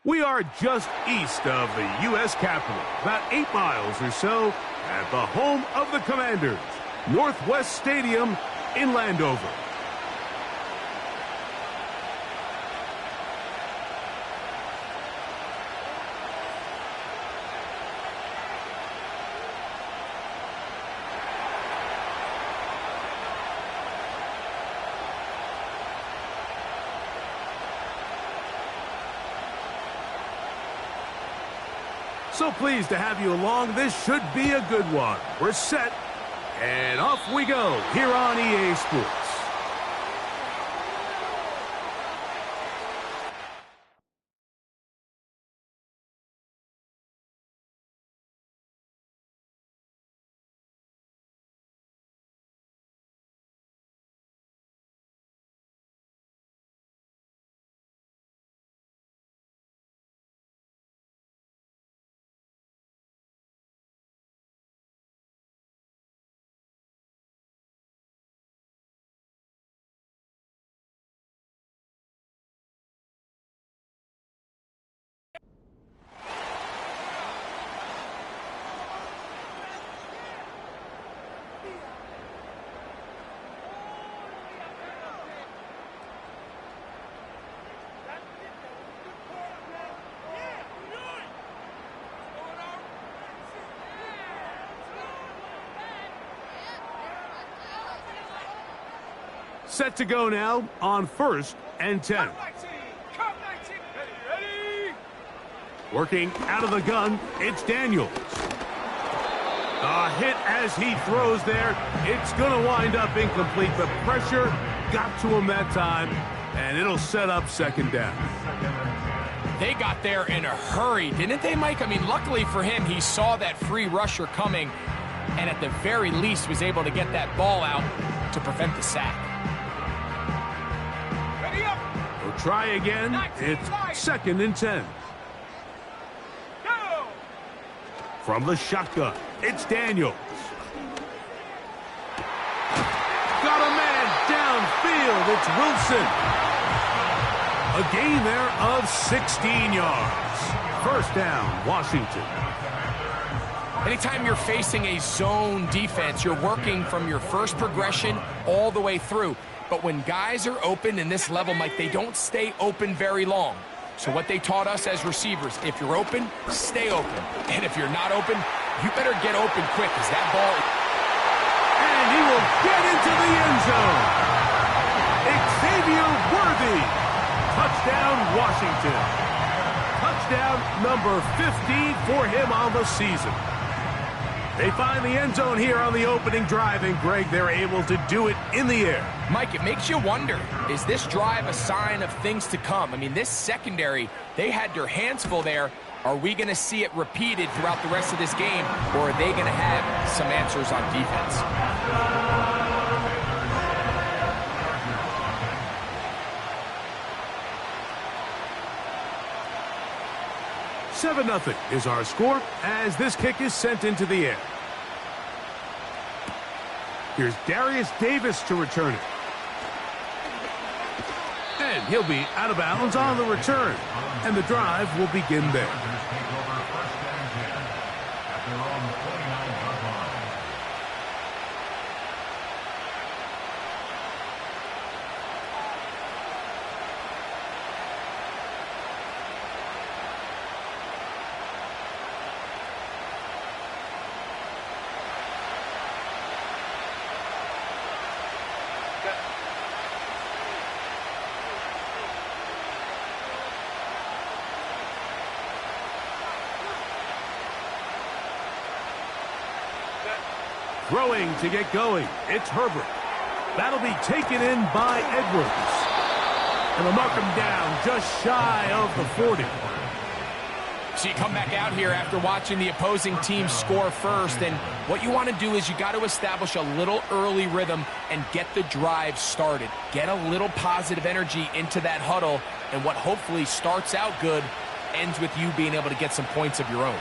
We are just east of the U.S. Capitol, about 8 miles or so, at the home of the Commanders, Northwest Stadium in Landover. So pleased to have you along. This should be a good one. We're set, and off we go here on EA Sports. Set to go now on 1st and 10. Working out of the gun, it's Daniels. A hit as he throws there. It's going to wind up incomplete, but pressure got to him that time, and it'll set up 2nd down. They got there in a hurry, didn't they, Mike? I mean, luckily for him, he saw that free rusher coming, and at the very least was able to get that ball out to prevent the sack. We'll try again. It's 2nd and 10. From the shotgun, it's Daniels. Got a man downfield. It's Wilson. A gain there of 16 yards. 1st down, Washington. Anytime you're facing a zone defense, you're working from your first progression all the way through. But when guys are open in this level, Mike, they don't stay open very long. So what they taught us as receivers, if you're open, stay open. And if you're not open, you better get open quick, because that ball... And he will get into the end zone. Xavier Worthy. Touchdown, Washington. Touchdown number 15 for him on the season. They find the end zone here on the opening drive, and Greg, they're able to do it in the air. Mike, it makes you wonder, is this drive a sign of things to come? I mean, this secondary, they had their hands full there. Are we going to see it repeated throughout the rest of this game, or are they going to have some answers on defense? 7-0 is our score as this kick is sent into the air. Here's Darius Davis to return it. And he'll be out of bounds on the return. And the drive will begin there. Throwing to get going, it's Herbert. That'll be taken in by Edwards. And they'll mark him down just shy of the 40. So you come back out here after watching the opposing team score first, and what you want to do is you got to establish a little early rhythm and get the drive started. Get a little positive energy into that huddle, and what hopefully starts out good ends with you being able to get some points of your own.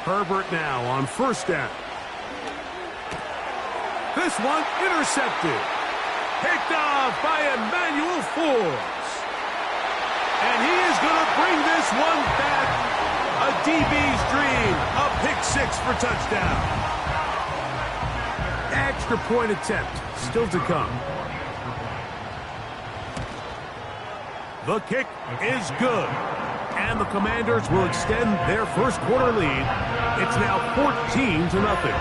Herbert now on 1st down. This one intercepted. Picked off by Emmanuel Forbes. And he is going to bring this one back. A DB's dream. A pick six for touchdown. Extra point attempt still to come. The kick is good. And the Commanders will extend their first quarter lead. It's now 14-0.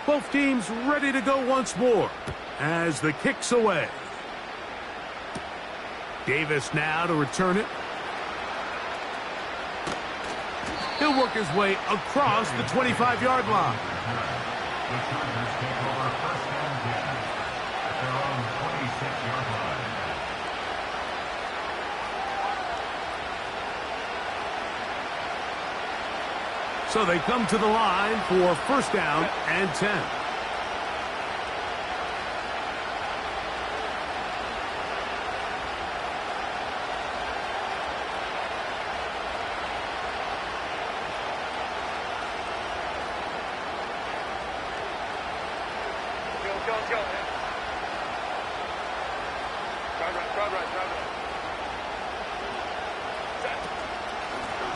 Both teams ready to go once more as the kick's away. Davis now to return it. He'll work his way across the 25-yard line. The Chargers take over first and 10 at their own 26-yard line. So they come to the line for first down and 10.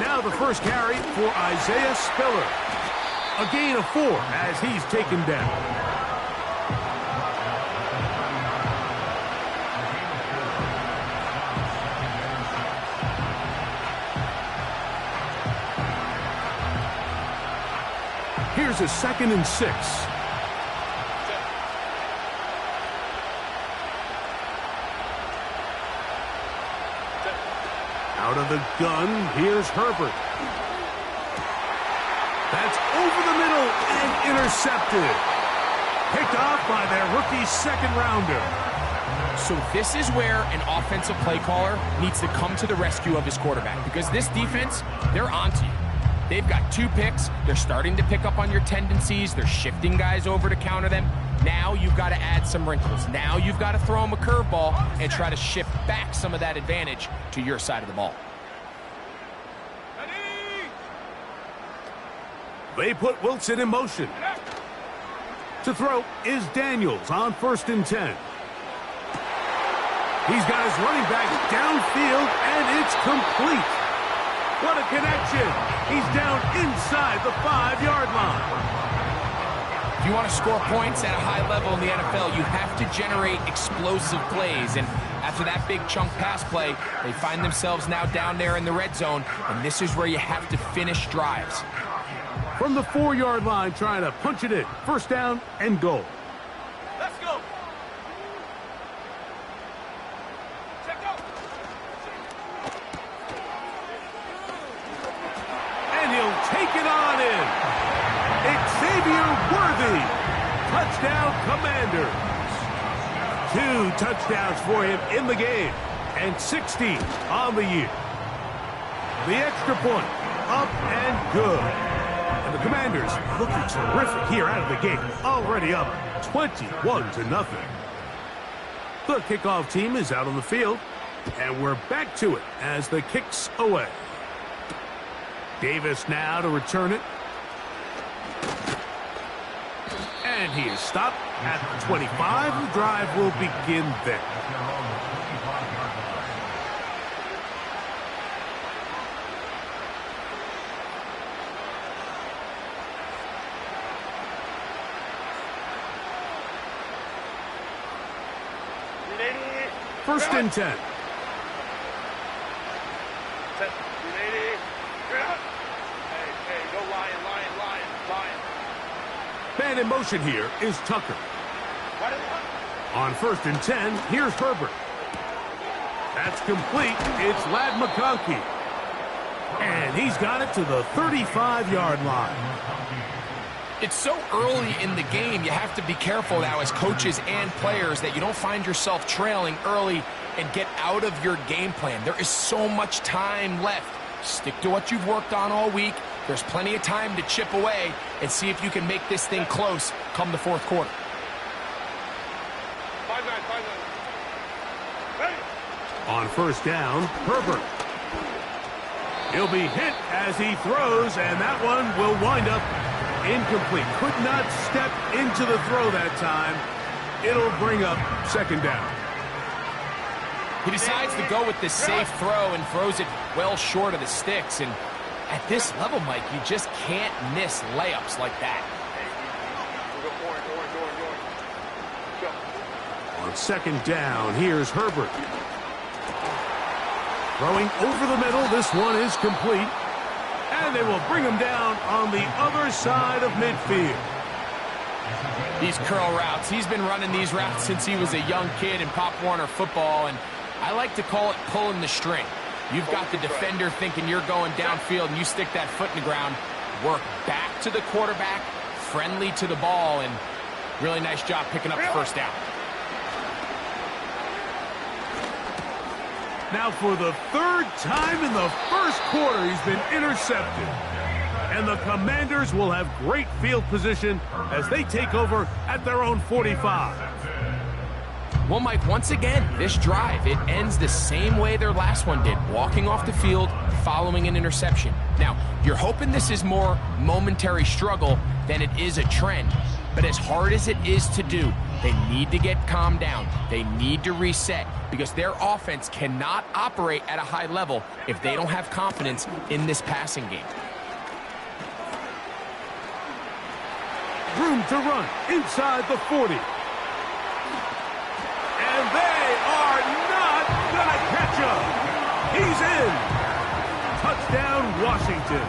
Now the first carry for Isaiah Spiller. A gain of 4 as he's taken down. Here's a 2nd and 6. Out of the gun, here's Herbert. That's over the middle and intercepted. Picked off by their rookie second rounder. So this is where an offensive play caller needs to come to the rescue of his quarterback, because this defense, they're onto you. They've got 2 picks. They're starting to pick up on your tendencies. They're shifting guys over to counter them. Now you've got to add some wrinkles. Now you've got to throw them a curveball and try to shift back some of that advantage to your side of the ball. They put Wilson in motion. To throw is Daniels on 1st and 10. He's got his running back downfield, and it's complete. What a connection. He's down inside the 5-yard line. If you want to score points at a high level in the NFL, you have to generate explosive plays. And after that big chunk pass play, they find themselves now down there in the red zone, and this is where you have to finish drives. From the 4-yard line, trying to punch it in. First down and goal. Let's go. Check out. And he'll take it on in. Xavier Worthy. Touchdown, Commanders. 2 touchdowns for him in the game. And 60 on the year. The extra point. Up and good. And the Commanders looking terrific here out of the gate. Already up 21-0. The kickoff team is out on the field. And we're back to it as the kick's away. Davis now to return it. And he is stopped at the 25. The drive will begin there. First and 10. Hey, go Lion. Man in motion here is Tucker. On 1st and 10, here's Herbert. That's complete. It's Ladd McConkey. And he's got it to the 35-yard line. It's so early in the game, you have to be careful now as coaches and players that you don't find yourself trailing early and get out of your game plan. There is so much time left. Stick to what you've worked on all week. There's plenty of time to chip away and see if you can make this thing close come the 4th quarter. 5-9. On 1st down, Herbert. He'll be hit as he throws, and that one will wind up incomplete. Could not step into the throw that time. It'll bring up second down. He decides to go with the safe throw and throws it well short of the sticks. And at this level, Mike, you just can't miss layups like that. On second down, here's Herbert. Throwing over the middle, this one is complete. And they will bring him down on the other side of midfield. These curl routes, he's been running these routes since he was a young kid in Pop Warner football, and I like to call it pulling the string. You've got the defender thinking you're going downfield, and you stick that foot in the ground, work back to the quarterback, friendly to the ball, and really nice job picking up the first down. Now for the third time in the first quarter, he's been intercepted. And the Commanders will have great field position as they take over at their own 45. Well, Mike, once again, this drive, it ends the same way their last one did, walking off the field, following an interception. Now, you're hoping this is more momentary struggle than it is a trend. But as hard as it is to do, they need to get calmed down. They need to reset because their offense cannot operate at a high level if they don't have confidence in this passing game. Room to run inside the 40. And they are not going to catch him. He's in. Touchdown, Washington.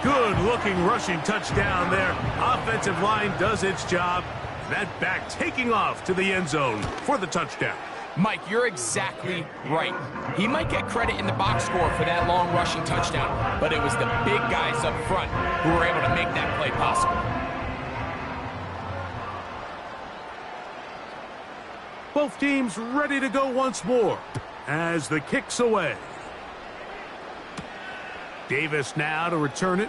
Good-looking rushing touchdown there. Offensive line does its job. That back taking off to the end zone for the touchdown. Mike, you're exactly right. He might get credit in the box score for that long rushing touchdown, but it was the big guys up front who were able to make that play possible. Both teams ready to go once more as the kick's away. Davis now to return it.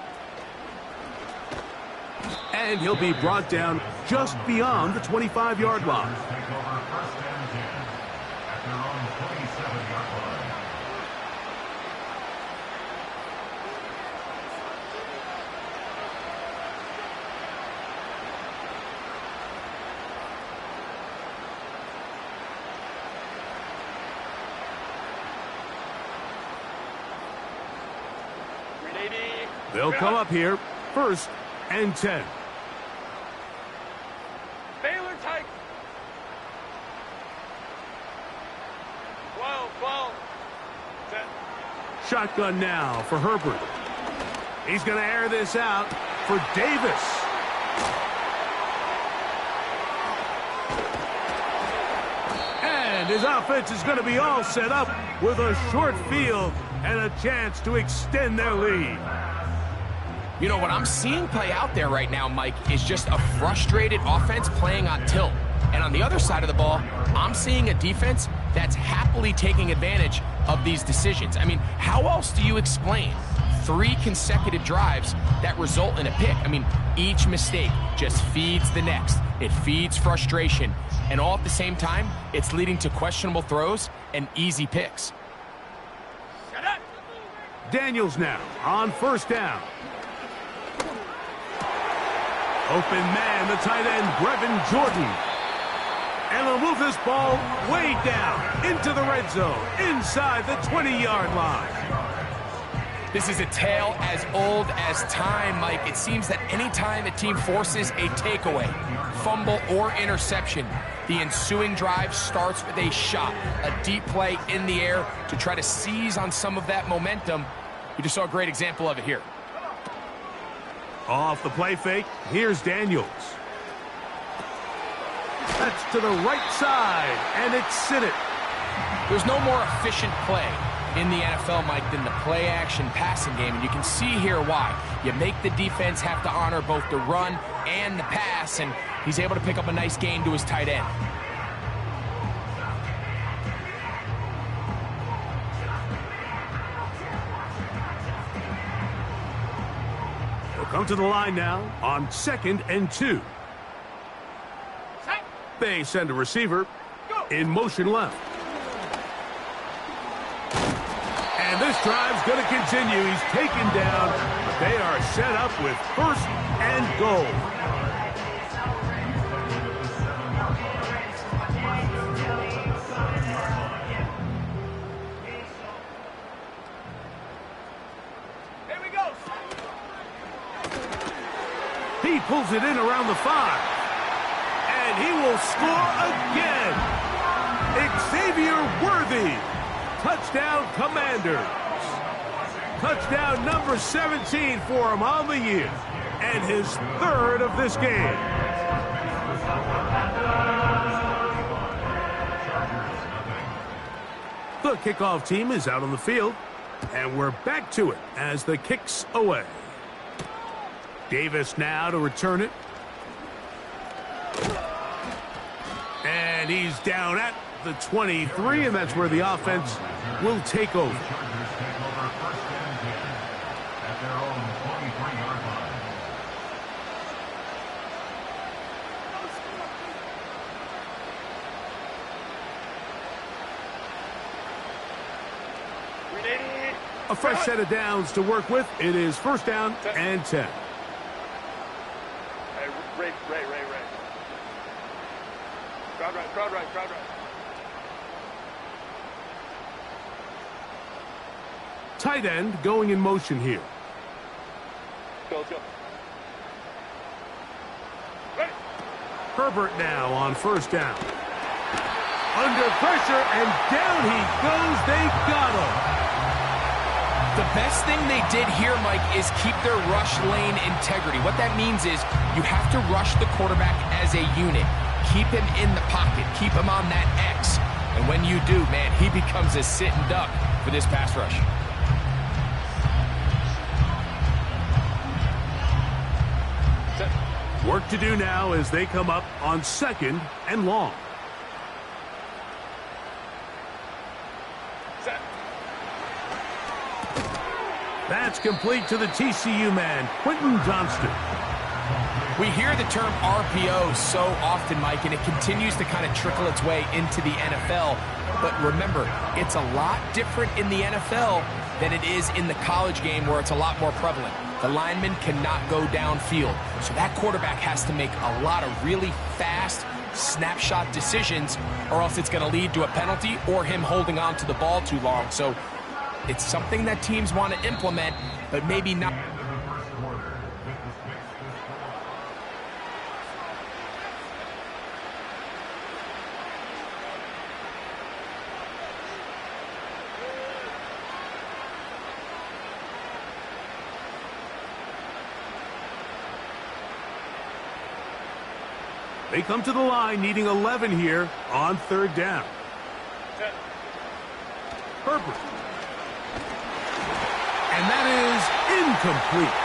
And he'll be brought down just beyond the 25-yard line. Take over first and 10 at their own 27-yard line. They'll come up here, first and 10. Baylor tight. 12. 10. Shotgun now for Herbert. He's going to air this out for Davis. And his offense is going to be all set up with a short field and a chance to extend their lead. You know, what I'm seeing play out there right now, Mike, is just a frustrated offense playing on tilt. And on the other side of the ball, I'm seeing a defense that's happily taking advantage of these decisions. I mean, how else do you explain 3 consecutive drives that result in a pick? I mean, each mistake just feeds the next. It feeds frustration. And all at the same time, it's leading to questionable throws and easy picks. Daniels now on first down. Open man, the tight end, Brevin Jordan. And they'll move this ball way down into the red zone, inside the 20-yard line. This is a tale as old as time, Mike. It seems that any time a team forces a takeaway, fumble, or interception, the ensuing drive starts with a shot, a deep play in the air to try to seize on some of that momentum. We just saw a great example of it here. Off the play fake, here's Daniels. That's to the right side, and it's Sinnott. There's no more efficient play in the NFL, Mike, than the play-action passing game, and you can see here why. You make the defense have to honor both the run and the pass, and he's able to pick up a nice gain to his tight end. Come to the line now on 2nd and 2. They send a receiver in motion left. And this drive's going to continue. He's taken down, but they are set up with first and goal. Here we go. He pulls it in around the 5. And he will score again. Xavier Worthy. Touchdown, Commanders. Touchdown number 17 for him on the year. And his 3rd of this game. The kickoff team is out on the field. And we're back to it as the kick's away. Davis now to return it. And he's down at the 23, and that's where the offense will take over. A fresh set of downs to work with. It is first down and 10. Hey, Ray. Crowd right. Tight end going in motion here. Let's go. Ready. Herbert now on first down. Under pressure, and down he goes. They got him. The best thing they did here, Mike, is keep their rush lane integrity. What that means is you have to rush the quarterback as a unit. Keep him in the pocket. Keep him on that X. And when you do, man, he becomes a sitting duck for this pass rush. Work to do now as they come up on 2nd and long. That's complete to the TCU man, Quentin Johnston. We hear the term RPO so often, Mike, and it continues to kind of trickle its way into the NFL. But remember, it's a lot different in the NFL than it is in the college game where it's a lot more prevalent. The lineman cannot go downfield. So that quarterback has to make a lot of really fast snapshot decisions, or else it's going to lead to a penalty or him holding on to the ball too long. So it's something that teams want to implement, but maybe not. They come to the line needing 11 here on 3rd down. Herbert. And that is incomplete.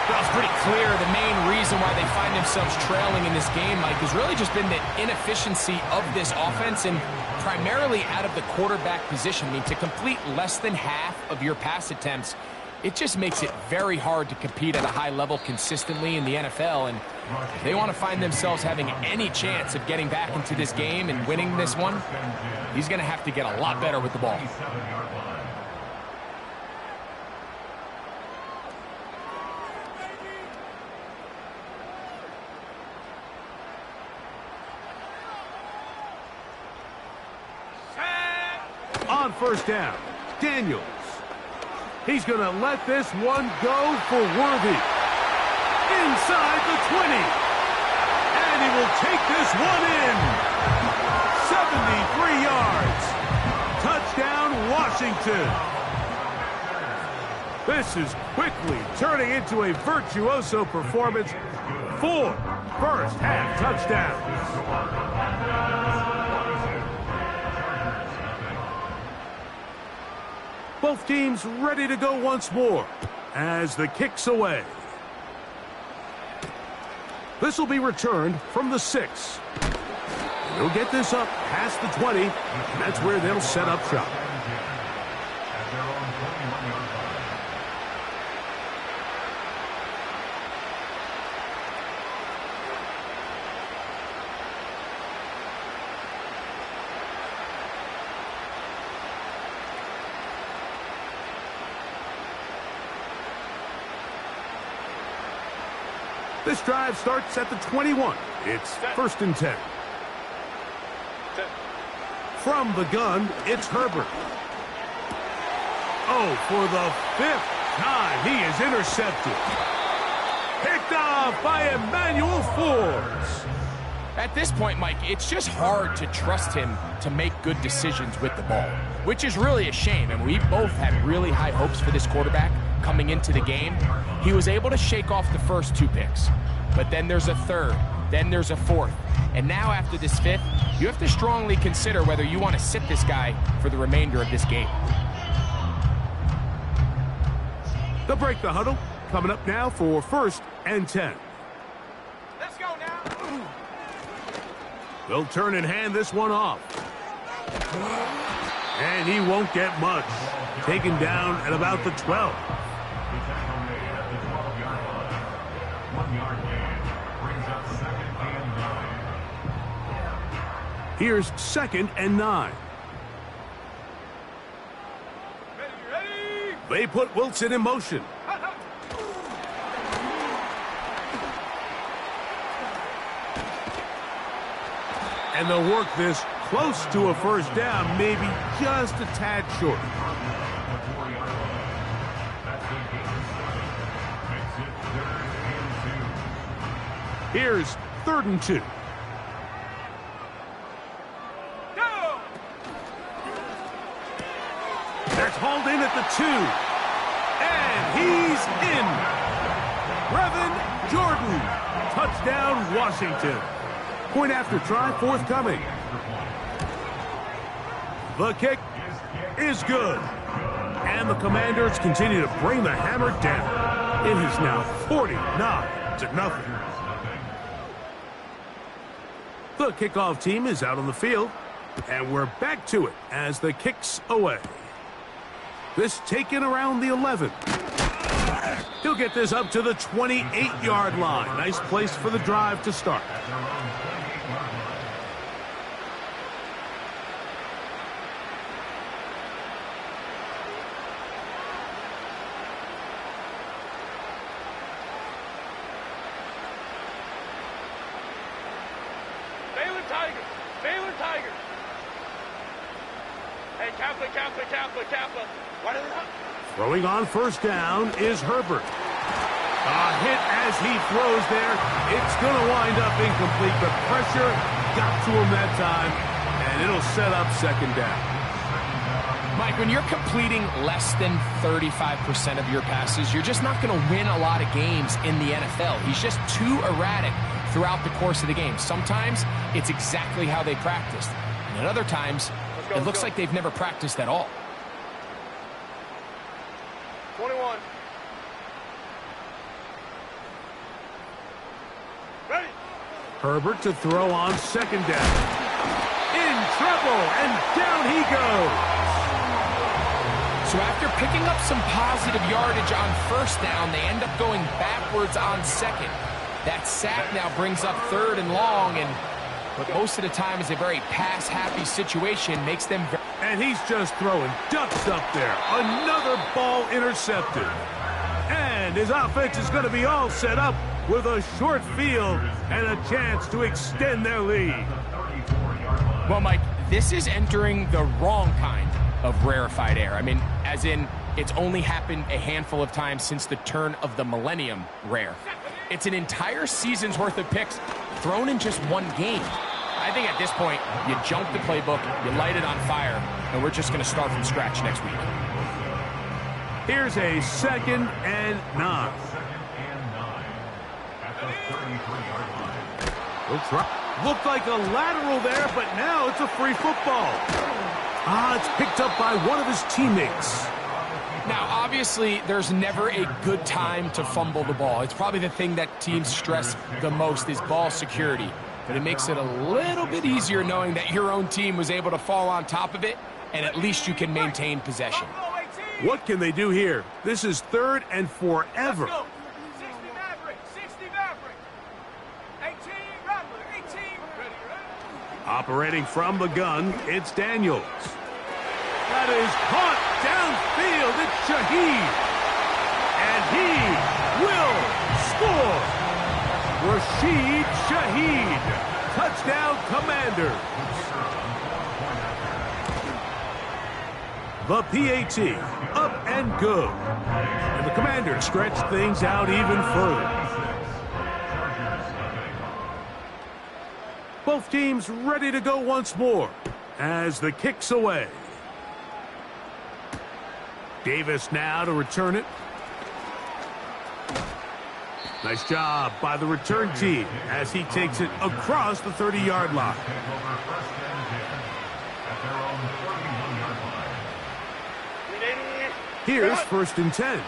Well, it's pretty clear the main reason why they find themselves trailing in this game, Mike, has really just been the inefficiency of this offense and primarily out of the quarterback position. I mean, to complete less than half of your pass attempts, it just makes it very hard to compete at a high level consistently in the NFL. And if they want to find themselves having any chance of getting back into this game and winning this one, he's going to have to get a lot better with the ball. On first down, Daniels. He's going to let this one go for Worthy. Inside the 20. And he will take this one in. 73 yards. Touchdown, Washington. This is quickly turning into a virtuoso performance. 4 first-half touchdowns. Both teams ready to go once more as the kick's away. This will be returned from the 6. They'll get this up past the 20, and that's where they'll set up shop. This drive starts at the 21. It's 1st and 10. From the gun, it's Herbert. Oh, for the 5th time, he is intercepted. Picked off by Emmanuel Forbes. At this point, Mike, it's just hard to trust him to make good decisions with the ball, which is really a shame. And we both had really high hopes for this quarterback coming into the game. He was able to shake off the first 2 picks, but then there's a 3rd, then there's a 4th. And now after this 5th, you have to strongly consider whether you want to sit this guy for the remainder of this game. They'll break the huddle. Coming up now for 1st and 10. Let's go now. They'll turn and hand this one off. And he won't get much. Taken down at about the 12. The tackle made at the 12-yard line. 1-yard gain brings up 2nd and 9. Here's 2nd and 9. Ready. They put Wilson in motion. And they'll work this close to a 1st down, maybe just a tad short. Here's 3rd and 2. Go. That's hauled in at the 2. And he's in. Brevin Jordan. Touchdown, Washington. Point after try forthcoming. The kick is good. And the Commanders continue to bring the hammer down. It is now 49-0. The kickoff team is out on the field. And we're back to it as the kick's away. This taken around the 11. He'll get this up to the 28-yard line. Nice place for the drive to start. Baylor Tigers. Hey, Kappa. What is it? Throwing on 1st down is Herbert. A hit as he throws there. It's going to wind up incomplete. The pressure got to him that time, and it'll set up 2nd down. Mike, when you're completing less than 35% of your passes, you're just not going to win a lot of games in the NFL. He's just too erratic throughout the course of the game. Sometimes it's exactly how they practiced, and at other times it looks like they've never practiced at all. 21. Ready. Herbert to throw on 2nd down. In trouble, and down he goes. So after picking up some positive yardage on 1st down, they end up going backwards on 2nd. That sack now brings up 3rd and long, and what most of the time is a very pass-happy situation makes them... And he's just throwing ducks up there. Another ball intercepted. And his offense is going to be all set up with a short field and a chance to extend their lead. Well, Mike, this is entering the wrong kind of rarefied air. I mean, as in, it's only happened a handful of times since the turn of the millennium rare. It's an entire season's worth of picks thrown in just one game. I think at this point, you jump the playbook, you light it on fire, and we're just going to start from scratch next week. Here's a 2nd and 9. We'll try. Looked like a lateral there, but now it's a free football. It's picked up by one of his teammates. Now, obviously, there's never a good time to fumble the ball. It's probably the thing that teams stress the most is ball security. But it makes it a little bit easier knowing that your own team was able to fall on top of it, and at least you can maintain possession. What can they do here? This is 3rd and forever. 60 Maverick. 18 Rattler. 18. Ready. Operating from the gun, it's Daniels. That is caught downfield. It's Shaheed. And he will score. Rashid Shaheed. Touchdown, Commanders. The PAT, up and good. And the Commanders stretch things out even further. Both teams ready to go once more as the kick's away. Davis now to return it. Nice job by the return team as he takes it across the 30-yard line. Here's 1st and 10.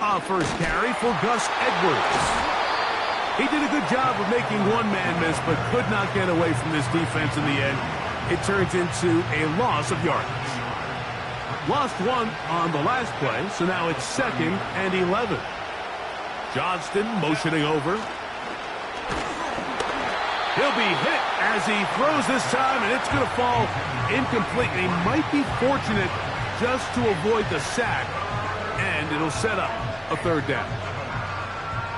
A first carry for Gus Edwards. He did a good job of making one man miss, but could not get away from this defense in the end. It turns into a loss of yardage. Lost one on the last play, so now it's 2nd and 11. Johnston motioning over. He'll be hit as he throws this time, and it's going to fall incomplete. He might be fortunate just to avoid the sack, and it'll set up a 3rd down.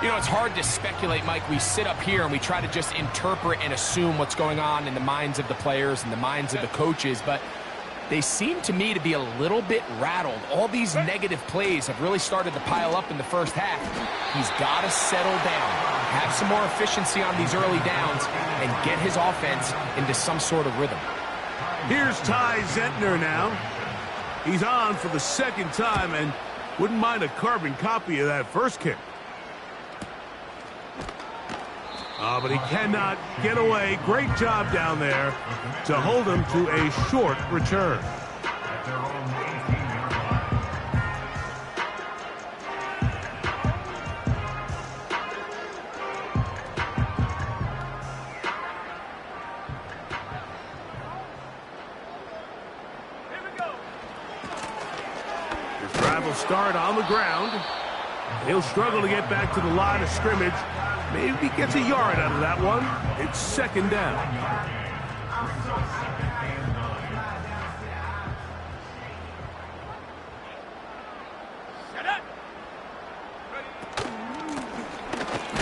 You know, it's hard to speculate, Mike. We sit up here and we try to just interpret and assume what's going on in the minds of the players and the minds of the coaches, but they seem to me to be a little bit rattled. All these negative plays have really started to pile up in the first half. He's got to settle down, have some more efficiency on these early downs, and get his offense into some sort of rhythm. Here's Ty Zentner now. He's on for the 2nd time and wouldn't mind a carbon copy of that first kick. But he cannot get away. Great job down there to hold him to a short return. His drive will start on the ground. He'll struggle to get back to the line of scrimmage. Maybe he gets a yard out of that one. It's 2nd down.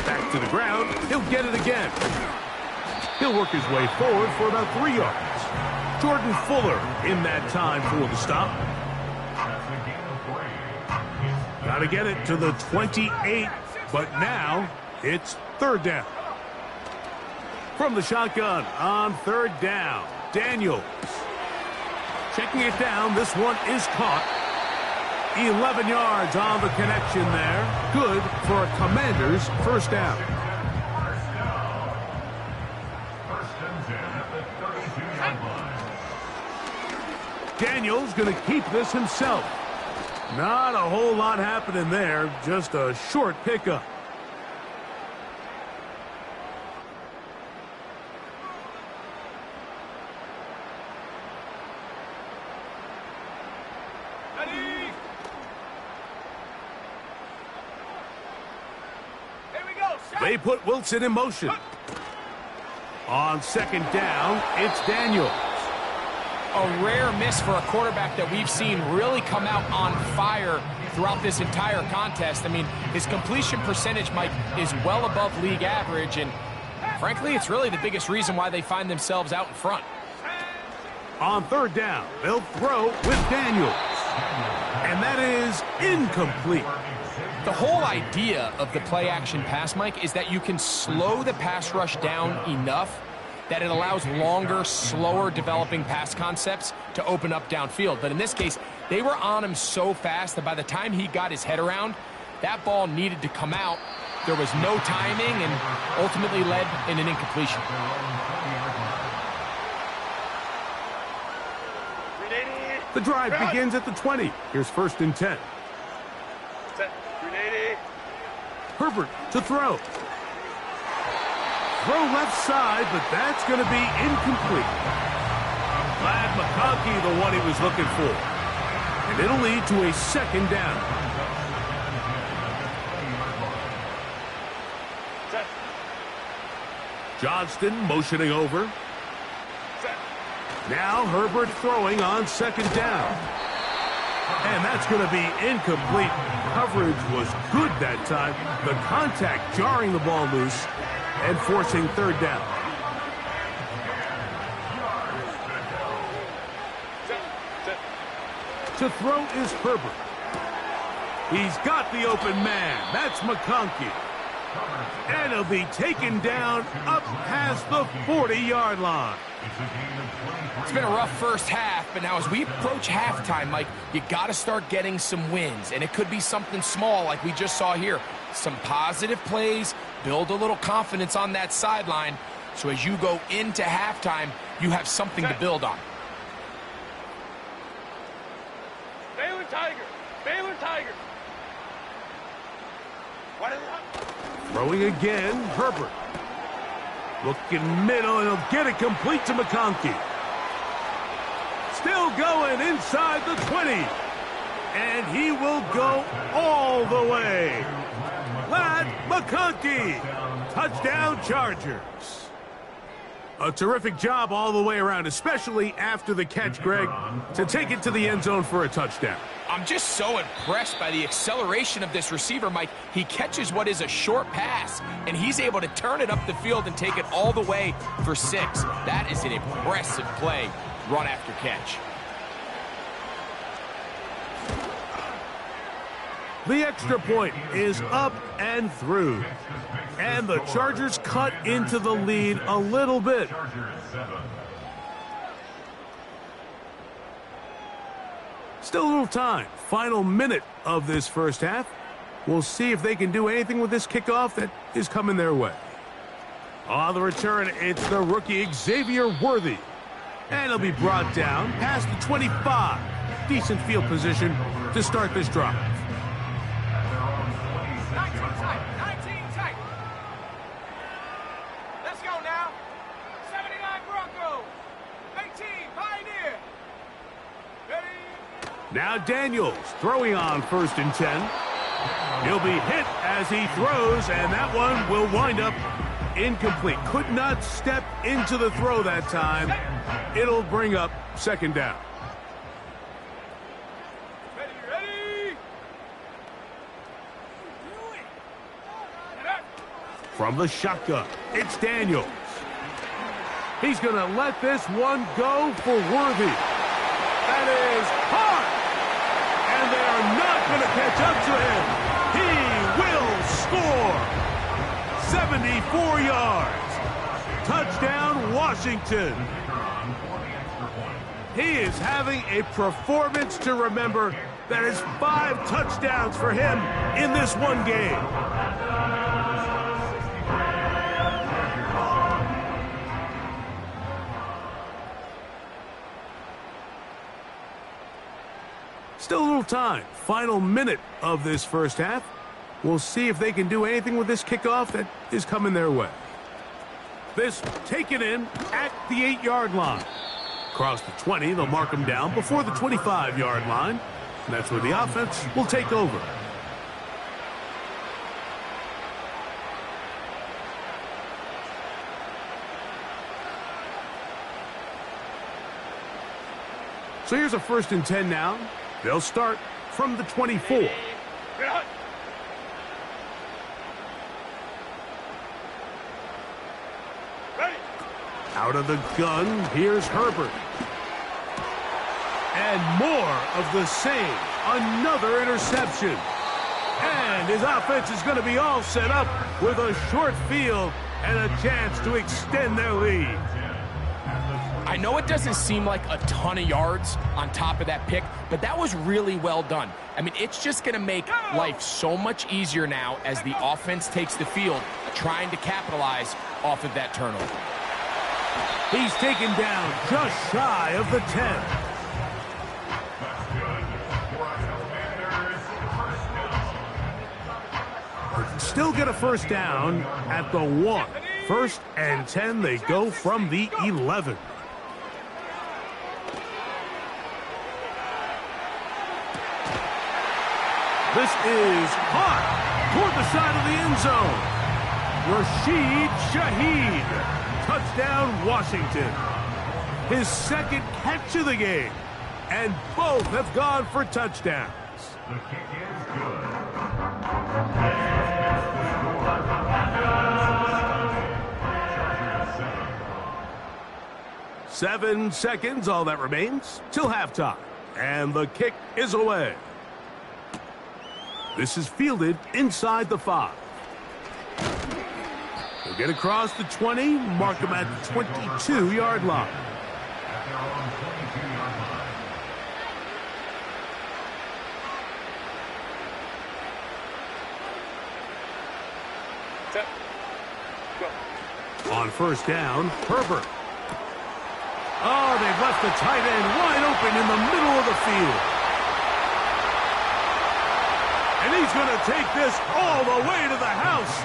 Back to the ground. He'll get it again. He'll work his way forward for about 3 yards. Jordan Fuller in that time for the stop. Got to get it to the 28, but now it's 3rd down. From the shotgun on 3rd down, Daniels. Checking it down, this one is caught. 11 yards on the connection there. Good for a Commanders 1st down. Daniels going to keep this himself. Not a whole lot happening there, just a short pickup. They put Wilson in motion. On 2nd down, it's Daniels. A rare miss for a quarterback that we've seen really come out on fire throughout this entire contest. I mean, his completion percentage, Mike, is well above league average, and frankly, it's really the biggest reason why they find themselves out in front. On 3rd down, they'll throw with Daniels. And that is incomplete. The whole idea of the play-action pass, Mike, is that you can slow the pass rush down enough that it allows longer, slower developing pass concepts to open up downfield. But in this case, they were on him so fast that by the time he got his head around, that ball needed to come out. There was no timing and ultimately led in an incompletion. The drive begins at the 20. Here's 1st and 10. Herbert to throw. Throw left side, but that's going to be incomplete. Glad McConkey the one he was looking for. And it'll lead to a 2nd down. Johnston motioning over. Now Herbert throwing on 2nd down. And that's going to be incomplete. Coverage was good that time. The contact jarring the ball loose and forcing third down. To throw is Herbert. He's got the open man. That's McConkey. And he'll be taken down up past the 40-yard line. It's been a rough first half, but now as we approach halftime, Mike, you got to start getting some wins. And it could be something small like we just saw here. Some positive plays, build a little confidence on that sideline. So as you go into halftime, you have something to build on. Baylor Tiger. Baylor Tiger. What is that? Throwing again, Herbert. Looking middle, and he'll get it complete to McConkey. Still going inside the 20. And he will go all the way. Lad McConkey. Touchdown Chargers. A terrific job all the way around, especially after the catch, Greg, to take it to the end zone for a touchdown. I'm just so impressed by the acceleration of this receiver, Mike. He catches what is a short pass, and he's able to turn it up the field and take it all the way for 6. That is an impressive play, run after catch. The extra point is up and through. And the Chargers cut into the lead a little bit. Still a little time. Final minute of this first half. We'll see if they can do anything with this kickoff that is coming their way. On the return, it's the rookie Xavier Worthy. And he'll be brought down past the 25. Decent field position to start this drive. 19 tight. 19 tight. Let's go now. 79 Bronco. 18 Pioneer. Ready? Now Daniels throwing on 1st and 10. He'll be hit as he throws, and that one will wind up incomplete. Could not step into the throw that time. It'll bring up 2nd down. Ready? From the shotgun, it's Daniels. He's going to let this one go for Worthy. That is hard. And they are not going to catch up to him. He will score. 74 yards. Touchdown, Washington. He is having a performance to remember. That is 5 touchdowns for him in this one game. Still a little time. Final minute of this first half. We'll see if they can do anything with this kickoff that is coming their way. This taken in at the 8-yard line. Across the 20, they'll mark him down before the 25-yard line. And that's where the offense will take over. So here's a 1st and 10 now. They'll start from the 24. Ready? Out of the gun, here's Herbert. And more of the same. Another interception. And his offense is going to be all set up with a short field and a chance to extend their lead. I know it doesn't seem like a ton of yards on top of that pick, but that was really well done. I mean, it's just going to make life so much easier now as the offense takes the field, trying to capitalize off of that turnover. He's taken down just shy of the 10. Still get a 1st down at the 1. 1st and 10, they go from the 11. This is hot toward the side of the end zone. Rashid Shaheed. Touchdown, Washington. His 2nd catch of the game. And both have gone for touchdowns. The kick is good. 7 seconds, all that remains, till halftime. And the kick is away. This is fielded inside the 5. They'll get across the 20, mark them at the 22-yard line. At their own 22-yard line. Set. Go. On first down, Herbert. Oh, they've left the tight end wide open in the middle of the field. And he's going to take this all the way to the house.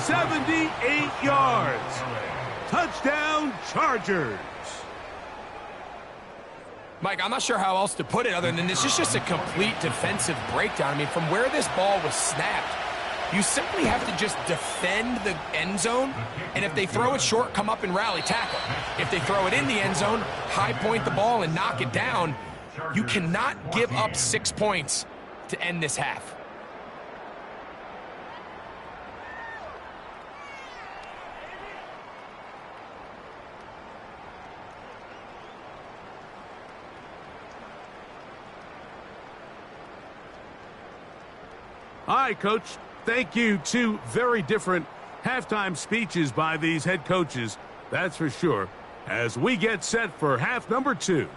78 yards. Touchdown, Chargers. Mike, I'm not sure how else to put it other than this is just a complete defensive breakdown. I mean, from where this ball was snapped, you simply have to just defend the end zone, and if they throw it short, come up and rally tackle. If they throw it in the end zone, high point the ball and knock it down. You cannot give up 6 points to end this half. All right, Coach. Thank you. 2 very different halftime speeches by these head coaches, that's for sure, as we get set for half number 2.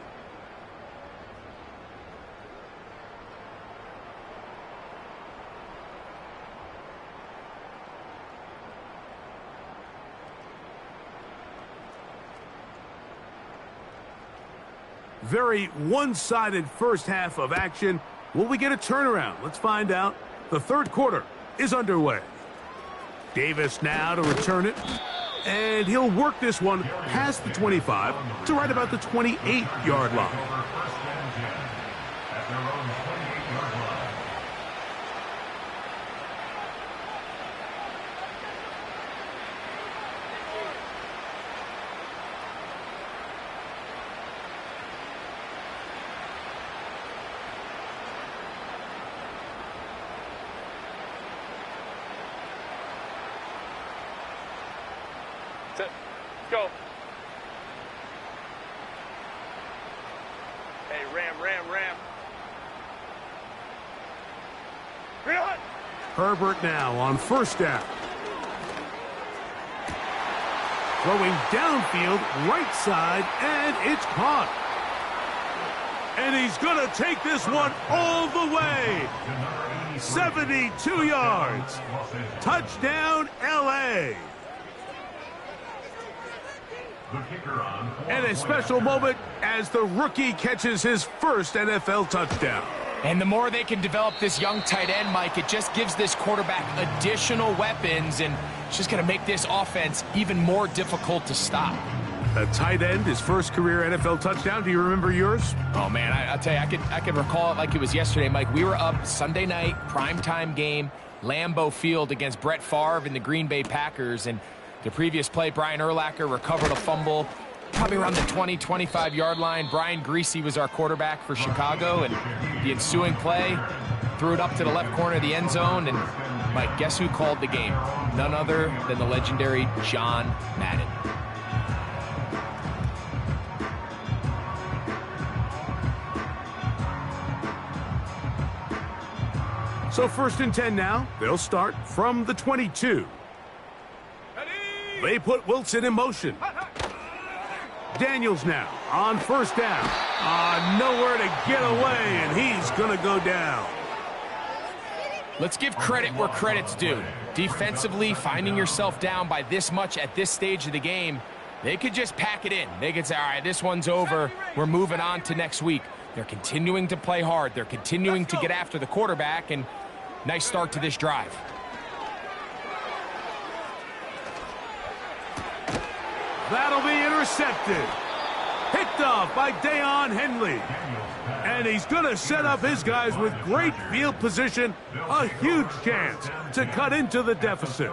Very one-sided first half of action. Will we get a turnaround? Let's find out. The third quarter is underway. Davis now to return it. And he'll work this one past the 25 to right about the 28-yard line. At their own 28-yard line. Set. Go. Hey, ram. Green hut. Herbert now on first down. Throwing downfield, right side, and it's caught. And he's going to take this one all the way. 72 yards. Touchdown, L.A. And a special moment as the rookie catches his first NFL touchdown. And the more they can develop this young tight end, Mike, it just gives this quarterback additional weapons, and it's just going to make this offense even more difficult to stop. A tight end, his first career NFL touchdown. Do you remember yours? Oh, man, I'll tell you, I could recall it like it was yesterday, Mike. We were up Sunday night, primetime game, Lambeau Field against Brett Favre and the Green Bay Packers, and the previous play, Brian Urlacher recovered a fumble probably around the 20, 25-yard line. Brian Greasy was our quarterback for Chicago, and the ensuing play threw it up to the left corner of the end zone. And, Mike, guess who called the game? None other than the legendary John Madden. So 1st and 10 now. They'll start from the 22. They put Wilson in motion. Daniels now on first down. Nowhere to get away, and he's going to go down. Let's give credit where credit's due. Defensively, finding yourself down by this much at this stage of the game, they could just pack it in. They could say, all right, this one's over. We're moving on to next week. They're continuing to play hard. They're continuing to get after the quarterback, and nice start to this drive. That'll be intercepted. Picked off by Deion Henley. And he's going to set up his guys with great field position. A huge chance to cut into the deficit.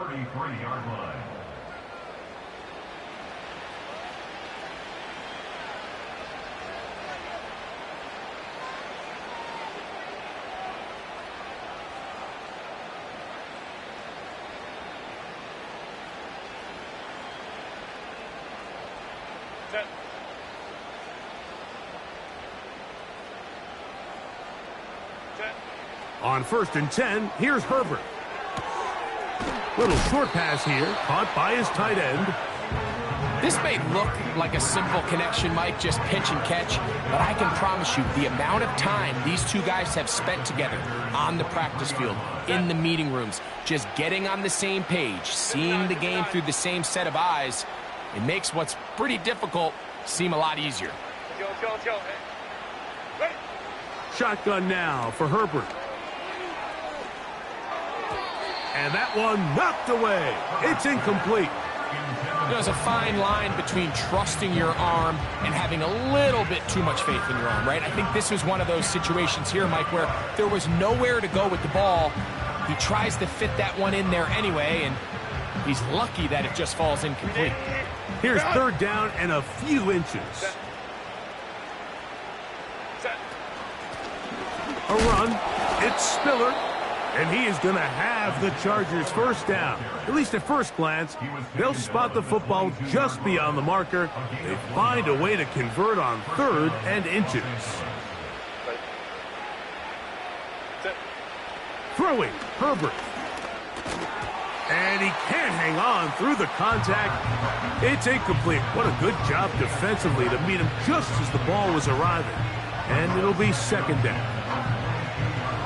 Set. Set. On 1st and 10, here's Herbert. Little short pass here, caught by his tight end. This may look like a simple connection, Mike, just pitch and catch, but I can promise you the amount of time these two guys have spent together on the practice field, in the meeting rooms, just getting on the same page, seeing the game through the same set of eyes, it makes what's pretty difficult seem a lot easier. Let's go. Hey. Ready. Shotgun now for Herbert. And that one knocked away. It's incomplete. There's a fine line between trusting your arm and having a little bit too much faith in your arm, right? I think this was one of those situations here, Mike, where there was nowhere to go with the ball. He tries to fit that one in there anyway, and he's lucky that it just falls incomplete. Here's 3rd down and a few inches. Set. A run. It's Spiller. And he is going to have the Chargers' 1st down. At least at first glance, they'll spot the football just beyond the marker. They find a way to convert on 3rd and inches. Set. Throwing, Herbert. And he can't hang on through the contact. It's incomplete. What a good job defensively to meet him just as the ball was arriving. And it'll be 2nd down.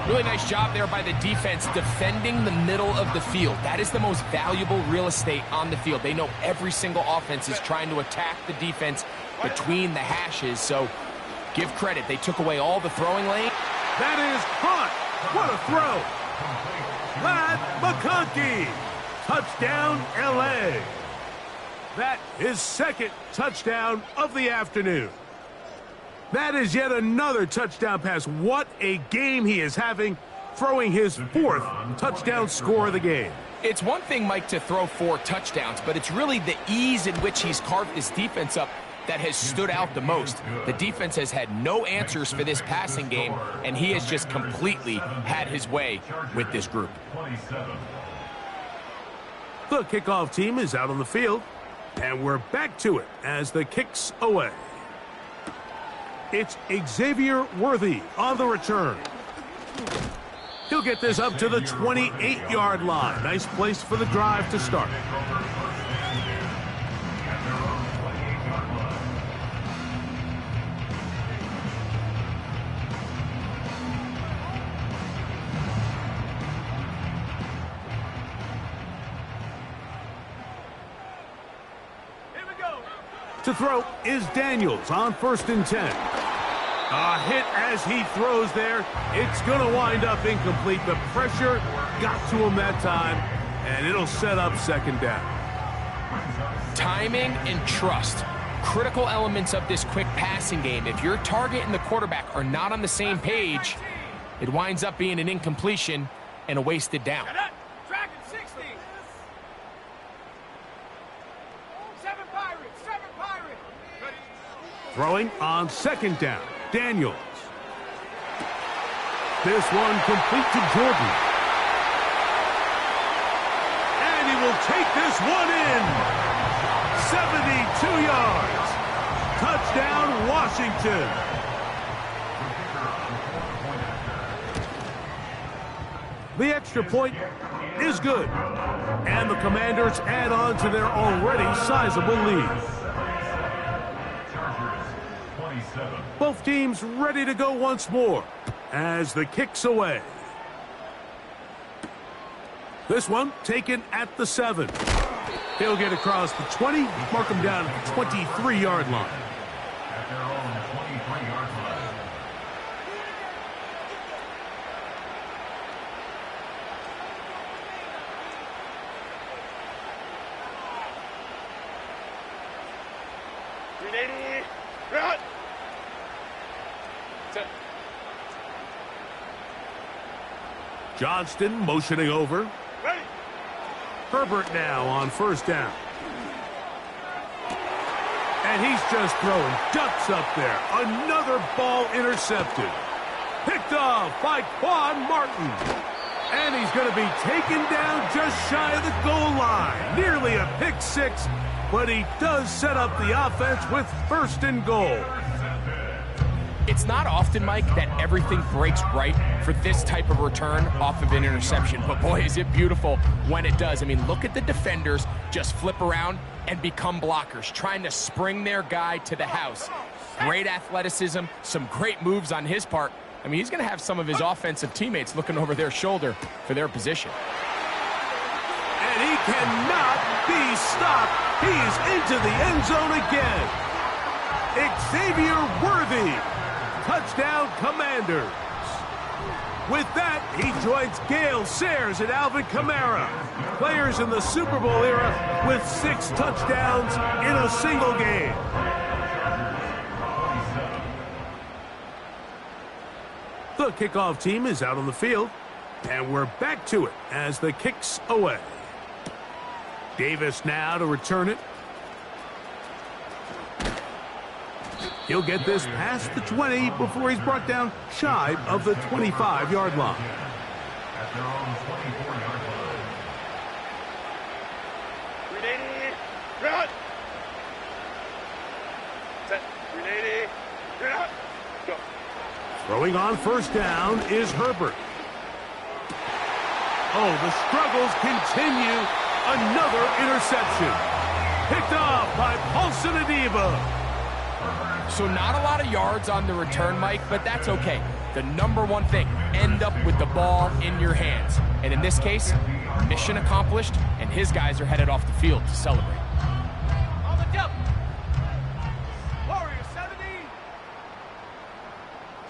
Really nice job there by the defense defending the middle of the field. That is the most valuable real estate on the field. They know every single offense is trying to attack the defense between the hashes, so give credit. They took away all the throwing lane. That is caught. What a throw. Ladd McConkey. Touchdown, L.A. That is 2nd touchdown of the afternoon. That is yet another touchdown pass. What a game he is having, throwing his 4th touchdown score of the game. It's one thing, Mike, to throw 4 touchdowns, but it's really the ease in which he's carved this defense up that has stood out the most. The defense has had no answers for this passing game, and he has just completely had his way with this group. The kickoff team is out on the field, and we're back to it as the kick's away. It's Xavier Worthy on the return. He'll get this up to the 28-yard line. Nice place for the drive to start. Here we go. To throw is Daniels on 1st and 10. A hit as he throws there. It's going to wind up incomplete. The pressure got to him that time, and it'll set up 2nd down. Timing and trust, critical elements of this quick passing game. If your target and the quarterback are not on the same page, it winds up being an incompletion and a wasted down. Dragon 60. 7 Pirates. Ready. Throwing on 2nd down. Daniels. This one complete to Jordan. And he will take this one in. 72 yards. Touchdown, Washington. The extra point is good. And the Commanders add on to their already sizable lead. Both teams ready to go once more as the kick's away. This one taken at the 7. He'll get across the 20, mark him down at the 23-yard line. At their own 23-yard line. Run. Set. Johnston motioning over. Ready. Herbert now on 1st down. And he's just throwing ducks up there. Another ball intercepted. Picked off by Quan Martin. And he's going to be taken down just shy of the goal line. Nearly a pick 6. but he does set up the offense with 1st and goal. It's not often, Mike, that everything breaks right for this type of return off of an interception. But boy, is it beautiful when it does. I mean, look at the defenders just flip around and become blockers, trying to spring their guy to the house. Great athleticism, some great moves on his part. I mean, he's going to have some of his offensive teammates looking over their shoulder for their position. And he cannot be stopped. He's into the end zone again. Xavier Worthy. Touchdown, Commanders. With that, he joins Gale Sayers and Alvin Kamara, players in the Super Bowl era with 6 touchdowns in a single game. The kickoff team is out on the field, and we're back to it as the kick's away. Davis now to return it. He'll get this past the 20 before he's brought down shy of the 25-yard line. At their own 24-yard line. 380. Run. Set. 380. Run. Go. Throwing on 1st down is Herbert. Oh, the struggles continue. Another interception. Picked off by Paulson Adebo. So not a lot of yards on the return, Mike, but that's okay. The number one thing, end up with the ball in your hands. And in this case, mission accomplished, and his guys are headed off the field to celebrate. On the jump. Warrior 70.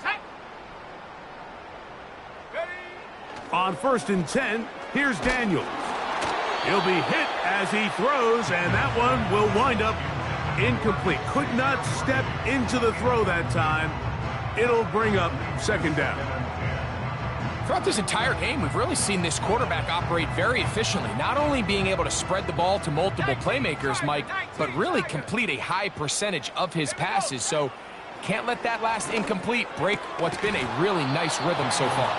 Set. Ready. On 1st and 10, here's Daniels. He'll be hit as he throws, and that one will wind up incomplete. Could not step into the throw that time. It'll bring up 2nd down. Throughout this entire game, we've really seen this quarterback operate very efficiently, not only being able to spread the ball to multiple playmakers, Mike, but really complete a high percentage of his passes. So can't let that last incomplete break what's been a really nice rhythm so far.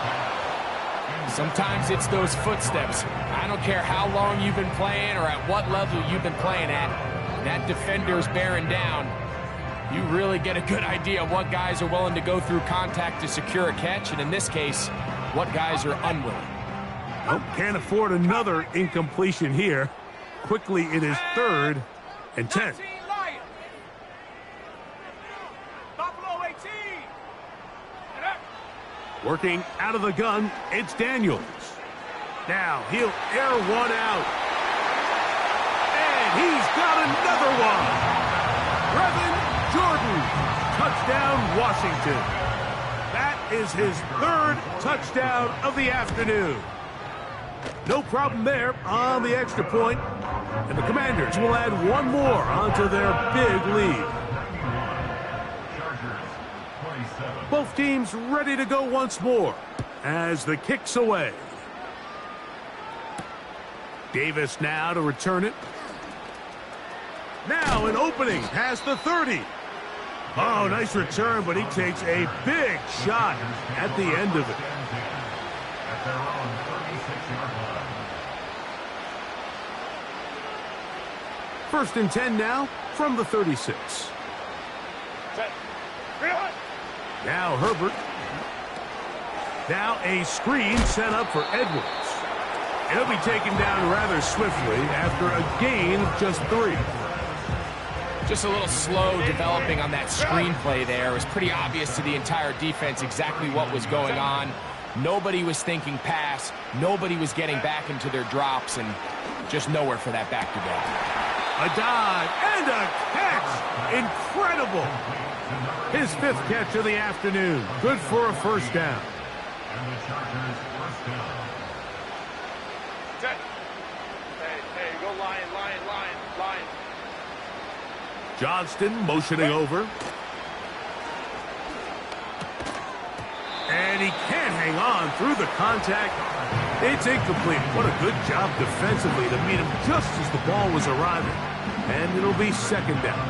Sometimes it's those footsteps. I don't care how long you've been playing or at what level you've been playing at. That defender's bearing down. You really get a good idea of what guys are willing to go through contact to secure a catch, and in this case, what guys are unwilling. Nope, can't afford another incompletion here. Quickly, it is 3rd and 10. 19 Lions. Buffalo 18. And up. Working out of the gun, it's Daniels. Now he'll air one out. And he's got another one. Brevin Jordan. Touchdown, Washington. That is his 3rd touchdown of the afternoon. No problem there on the extra point. And the Commanders will add one more onto their big lead. Both teams ready to go once more as the kick's away. Davis now to return it. Now an opening past the 30. Oh, nice return, but he takes a big shot at the end of it. At their own 36-yard line. 1st and 10 now from the 36. Set. Run. Now Herbert. Now a screen set up for Edwards. He'll be taken down rather swiftly after a gain of just 3. Just a little slow developing on that screenplay there. It was pretty obvious to the entire defense exactly what was going on. Nobody was thinking pass. Nobody was getting back into their drops, and just nowhere for that back to go. A dive and a catch. Incredible. His 5th catch of the afternoon. Good for a 1st down. And the Chargers' 1st down. Set. Hey, go Lion. Johnston motioning over. And he can't hang on through the contact. It's incomplete. What a good job defensively to meet him just as the ball was arriving. And it'll be 2nd down.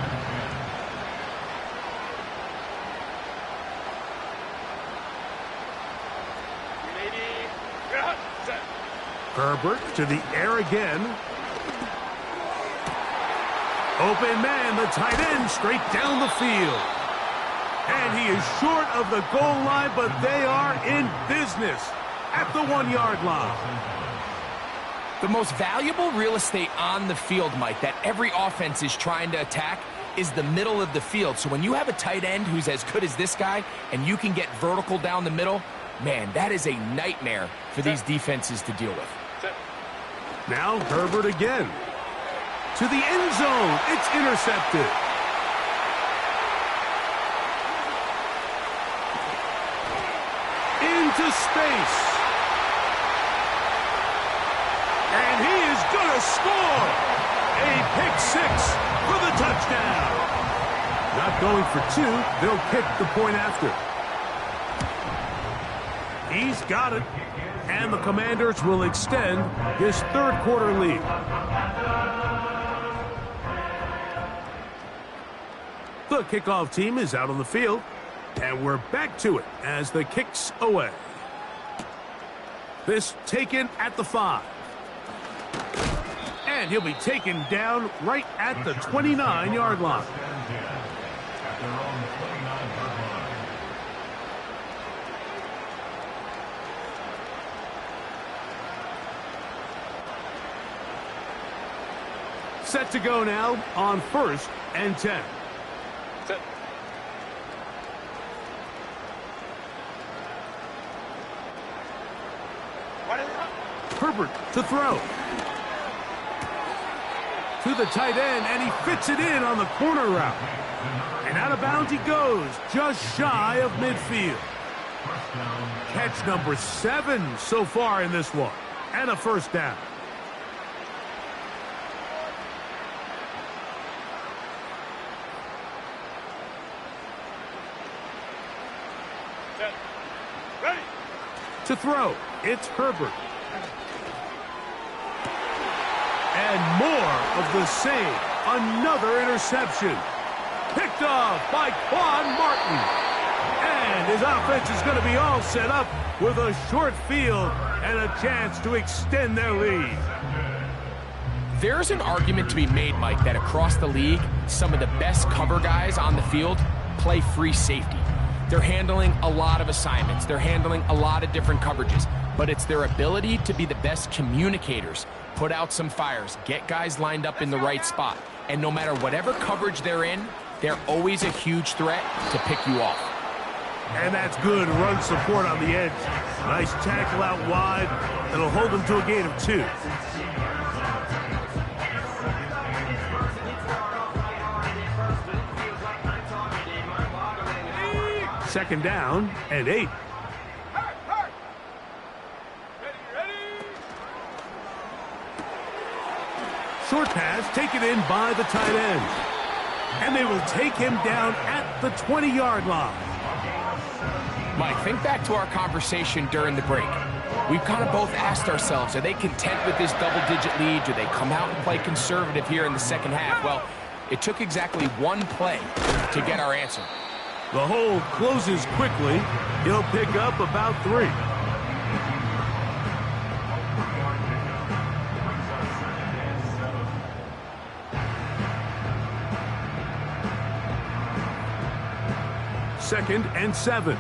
Herbert to the air again. Open man, the tight end, straight down the field. And he is short of the goal line, but they are in business at the 1-yard line. The most valuable real estate on the field, Mike, that every offense is trying to attack is the middle of the field. So when you have a tight end who's as good as this guy and you can get vertical down the middle, man, that is a nightmare for these defenses to deal with. Now Herbert again. To the end zone. It's intercepted. Into space. And he is going to score. A pick six for the touchdown. Not going for two. They'll kick the point after. He's got it. And the Commanders will extend his third quarter lead. The kickoff team is out on the field. And we're back to it as the kick's away. This taken at the 5. And he'll be taken down right at the 29-yard line. Set to go now on 1st and 10. Set. Herbert to throw. To the tight end, and he fits it in on the corner route. And out of bounds he goes, just shy of midfield. Catch number 7 so far in this one. And a first down. Set. Ready. To throw, it's Herbert. And more of the same. Another interception. Picked off by Quan Martin. And his offense is going to be all set up with a short field and a chance to extend their lead. There's an argument to be made, Mike, that across the league, some of the best cover guys on the field play free safety. They're handling a lot of assignments. They're handling a lot of different coverages. But it's their ability to be the best communicators, put out some fires, get guys lined up in the right spot. And no matter whatever coverage they're in, they're always a huge threat to pick you off. And that's good run support on the edge. Nice tackle out wide. It'll hold them to a gain of 2. Second down and 8. Short pass taken in by the tight end. And they will take him down at the 20-yard line. Mike, think back to our conversation during the break. We've kind of both asked ourselves, are they content with this double-digit lead? Do they come out and play conservative here in the second half? Well, it took exactly one play to get our answer. The hole closes quickly. He'll pick up about 3. Second and 7.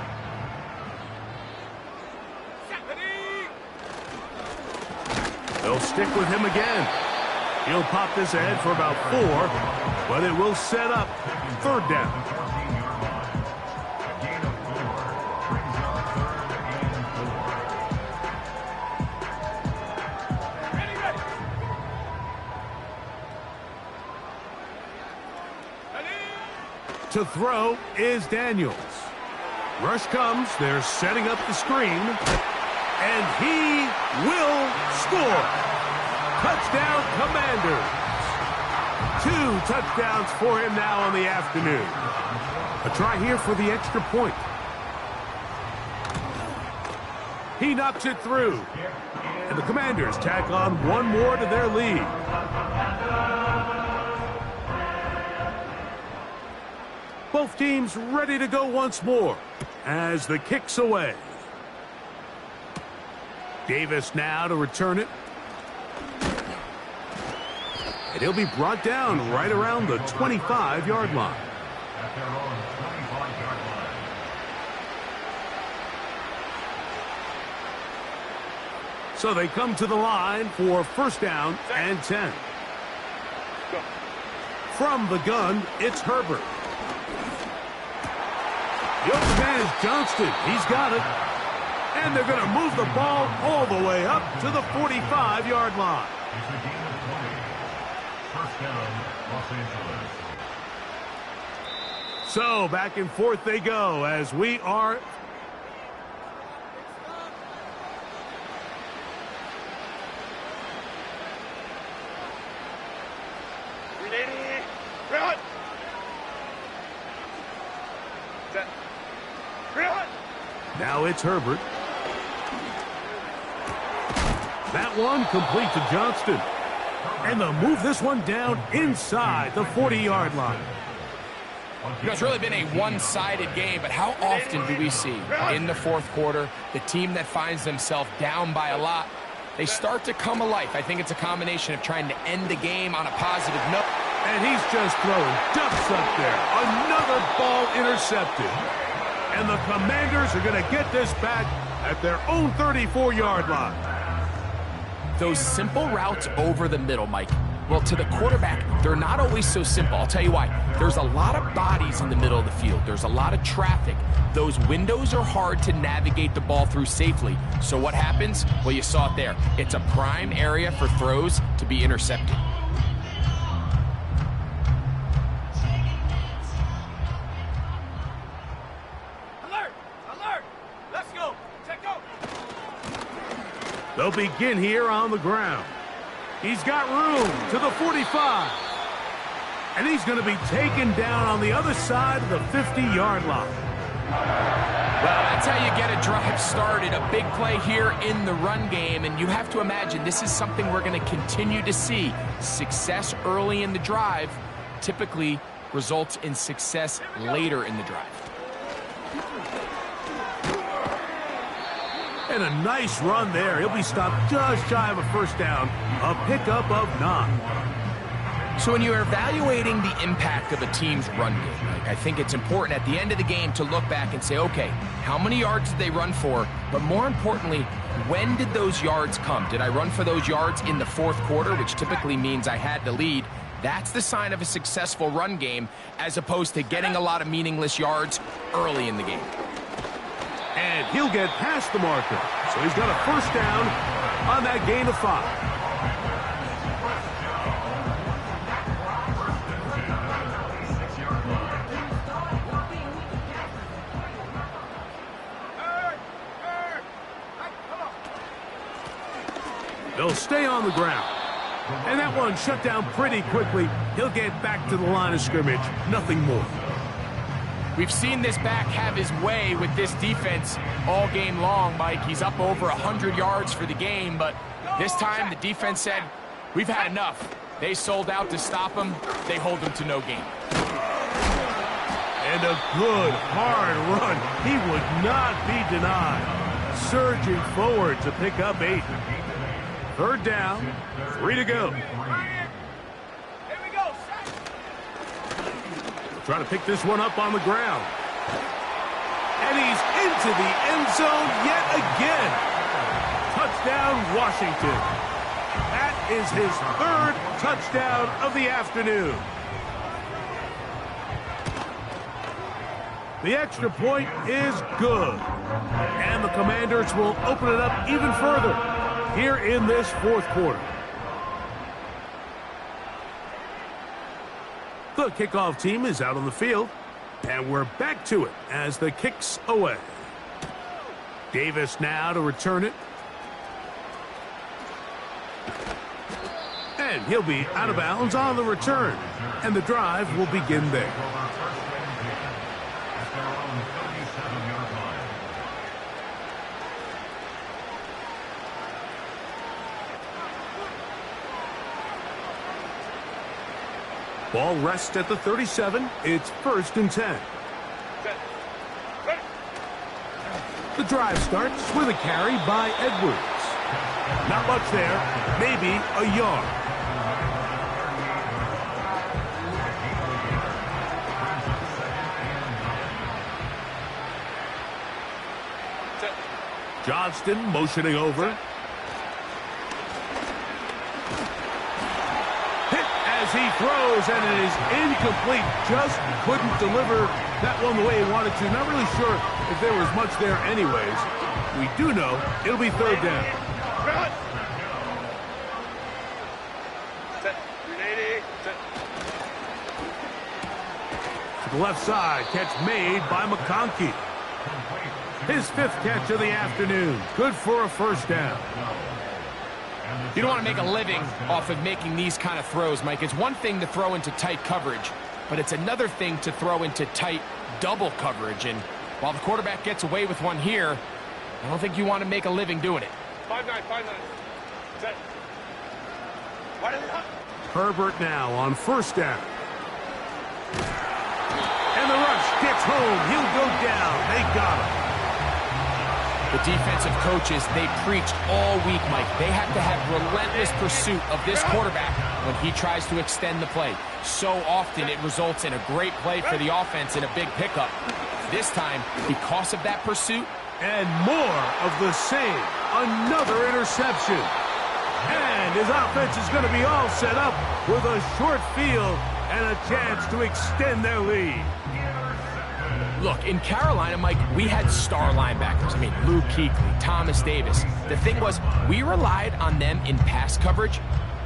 They'll stick with him again. He'll pop this ahead for about 4, but it will set up third down. To throw is Daniels. Rush comes. They're setting up the screen. And he will score. Touchdown, Commanders. 2 touchdowns for him now on the afternoon. A try here for the extra point. He knocks it through. And the Commanders tack on one more to their lead. Both teams ready to go once more as the kick's away. Davis now to return it. And he'll be brought down right around the 25-yard line. At their own 25-yard line. So they come to the line for first down and 10. From the gun, it's Herbert. The open man is Johnston. He's got it. And they're going to move the ball all the way up to the 45-yard line. It's a gain of 20. First down, Los Angeles. So back and forth they go as we are... Run! Set. Run! Now it's Herbert. That one complete to Johnston. And they'll move this one down inside the 40-yard line. You know, it's really been a one-sided game, but how often do we see in the fourth quarter the team that finds themselves down by a lot, they start to come alive? I think it's a combination of trying to end the game on a positive note. And he's just throwing ducks up there. Another ball intercepted. And the Commanders are going to get this back at their own 34-yard line. Those simple routes over the middle, Mike. Well, to the quarterback, they're not always so simple. I'll tell you why. There's a lot of bodies in the middle of the field. There's a lot of traffic. Those windows are hard to navigate the ball through safely. So what happens? Well, you saw it there. It's a prime area for throws to be intercepted. They'll begin here on the ground. He's got room to the 45. And he's going to be taken down on the other side of the 50-yard line. Well, that's how you get a drive started. A big play here in the run game. And you have to imagine this is something we're going to continue to see. Success early in the drive typically results in success later in the drive. And a nice run there. He'll be stopped just shy of a first down. A pickup of 9. So when you're evaluating the impact of a team's run game, I think it's important at the end of the game to look back and say, okay, how many yards did they run for? But more importantly, when did those yards come? Did I run for those yards in the fourth quarter, which typically means I had to lead? That's the sign of a successful run game, as opposed to getting a lot of meaningless yards early in the game. And he'll get past the marker. So he's got a first down on that gain of 5. They'll stay on the ground. And that one shut down pretty quickly. He'll get back to the line of scrimmage. Nothing more. We've seen this back have his way with this defense all game long, Mike. He's up over 100 yards for the game, but this time the defense said, we've had enough. They sold out to stop him. They hold him to no gain. And a good, hard run. He would not be denied. Surging forward to pick up 8. Third down, 3 to go. Trying to pick this one up on the ground. And he's into the end zone yet again. Touchdown, Washington. That is his 3rd touchdown of the afternoon. The extra point is good. And the Commanders will open it up even further here in this fourth quarter. The kickoff team is out on the field, and we're back to it as the kick's away. Davis now to return it. And he'll be out of bounds on the return, and the drive will begin there. Ball rests at the 37. It's 1st and 10. The drive starts with a carry by Edwards. Not much there, maybe a yard. Johnston motioning over. Hit as he throws, and it is incomplete. Just couldn't deliver that one the way he wanted to. Not really sure if there was much there anyways. We do know it'll be third down. To the left side, catch made by McConkey. His 5th catch of the afternoon. Good for a first down. You don't want to make a living off of making these kind of throws, Mike. It's one thing to throw into tight coverage, but it's another thing to throw into tight double coverage. And while the quarterback gets away with one here, I don't think you want to make a living doing it. 5-9, 5-9. Set. Why did it not? Herbert now on first down. And the rush gets home. He'll go down. They got him. The defensive coaches, they preached all week, Mike. They have to have relentless pursuit of this quarterback when he tries to extend the play. So often it results in a great play for the offense and a big pickup. This time, because of that pursuit, and more of the same. Another interception. And his offense is going to be all set up with a short field and a chance to extend their lead. Look, in Carolina, Mike, we had star linebackers. I mean, Luke Kuechly, Thomas Davis. The thing was, we relied on them in pass coverage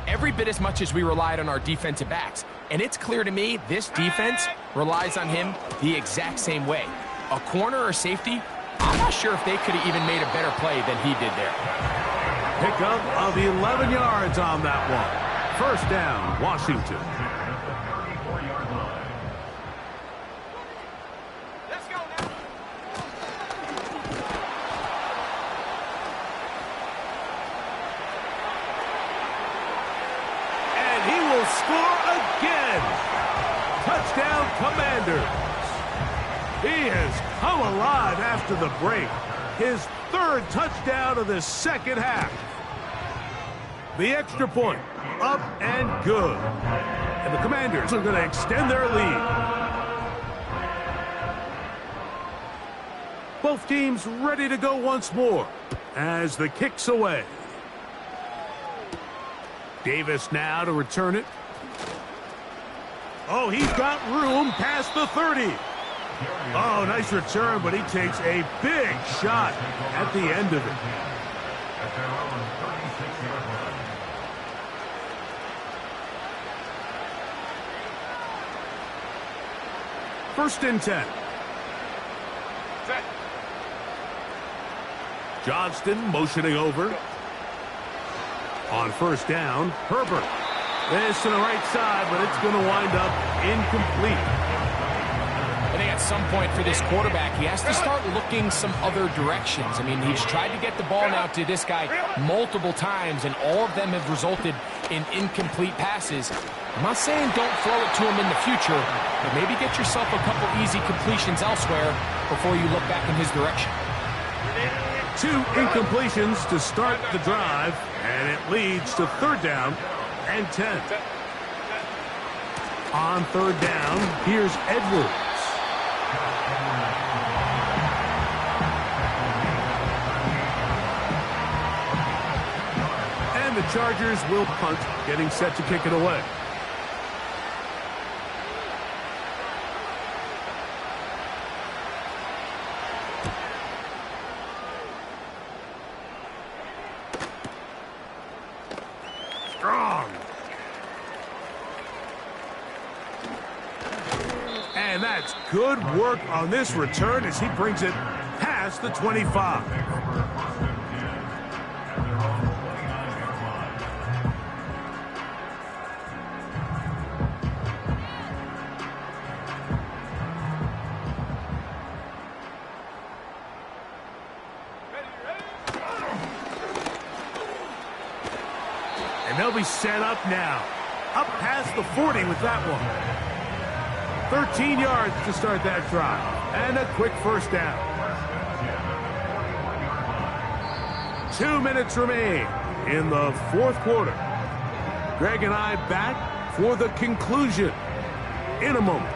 every bit as much as we relied on our defensive backs. And it's clear to me this defense relies on him the exact same way. A corner or safety, I'm not sure if they could have even made a better play than he did there. Pickup of 11 yards on that one. First down, Washington. Let's go now. And he will score again. Touchdown, Commanders. He has come alive after the break. His 3rd touchdown of the second half. The extra point, up and good. And the Commanders are going to extend their lead. Both teams ready to go once more as the kick's away. Davis now to return it. Oh, he's got room past the 30. Oh, nice return, but he takes a big shot at the end of it. First and 10. Set. Johnston motioning over. On first down, Herbert. This to the right side, but it's going to wind up incomplete. I think at some point for this quarterback, he has to start looking some other directions. I mean, he's tried to get the ball now to this guy multiple times, and all of them have resulted in incomplete passes. I'm not saying don't throw it to him in the future, but maybe get yourself a couple easy completions elsewhere before you look back in his direction. 2 incompletions to start the drive, and it leads to third down and 10. On third down, here's Edwards. And the Chargers will punt, getting set to kick it away. Strong. And that's good work on this return as he brings it past the 25. And they'll be set up now. Up past the 40 with that one. 13 yards to start that drive. And a quick first down. 2 minutes remain in the fourth quarter. Greg and I back for the conclusion in a moment.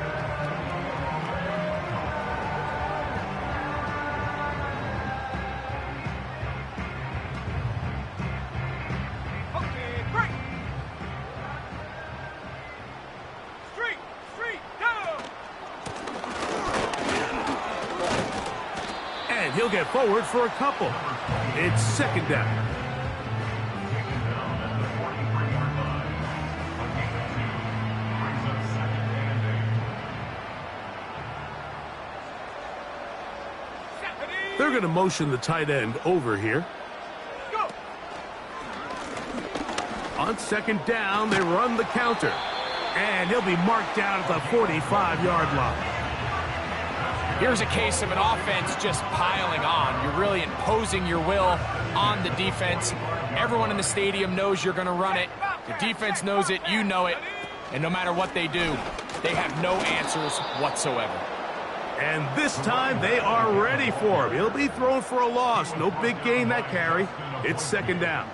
he'll get forward for a couple. It's second down. They're going to motion the tight end over here. On second down, they run the counter. And he'll be marked down at the 45-yard line. Here's a case of an offense just piling on. You're really imposing your will on the defense. Everyone in the stadium knows you're going to run it. The defense knows it, you know it. And no matter what they do, they have no answers whatsoever. And this time, they are ready for him. He'll be thrown for a loss. No big gain that carry. It's second down.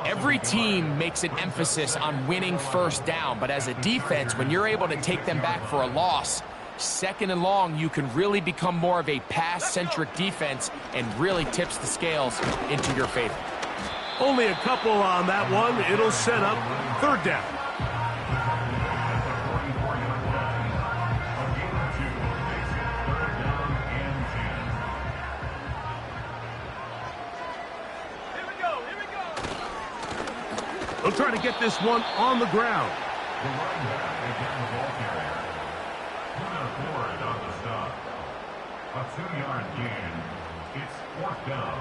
Every team makes an emphasis on winning first down, but as a defense, when you're able to take them back for a loss, second and long, you can really become more of a pass-centric defense and really tips the scales into your favor. Only a couple on that one. It'll set up third down. They'll try to get this one on the ground. The running back again the ball carrier. Ford on the stop. A 2-yard gain. It's fourth down.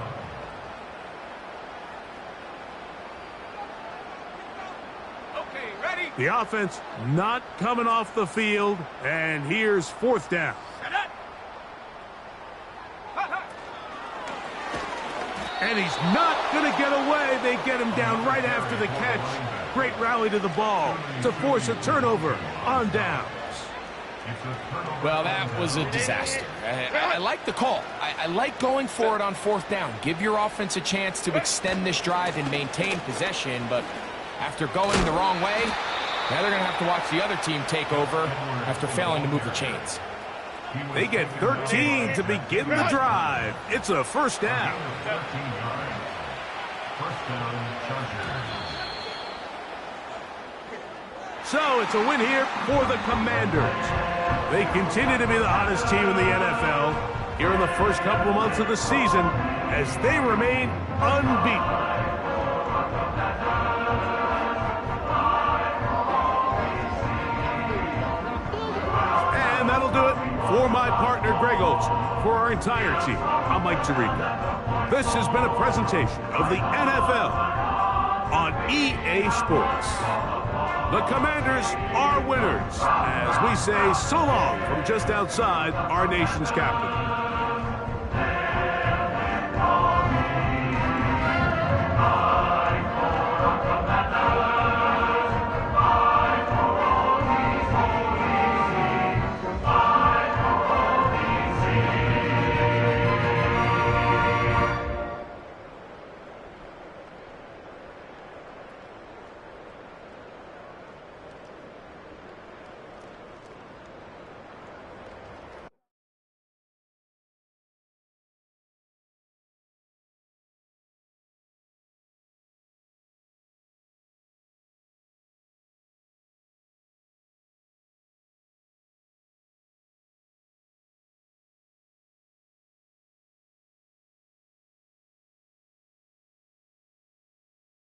Okay, ready? The offense not coming off the field, and here's fourth down. Set up. And he's not going to get away. They get him down right after the catch. Great rally to the ball to force a turnover on downs. Well, that was a disaster. I like the call. I like going for it on fourth down. Give your offense a chance to extend this drive and maintain possession, but after going the wrong way, now they're going to have to watch the other team take over after failing to move the chains. They get 13 to begin the drive. It's a first down. First down, Chargers. So it's a win here for the Commanders. They continue to be the hottest team in the NFL here in the first couple of months of the season as they remain unbeaten. And that'll do it for my partner, Greg Olson. For our entire team, I'm Mike Tirico. This has been a presentation of the NFL on EA Sports. The Commanders are winners as we say so long from just outside our nation's capital.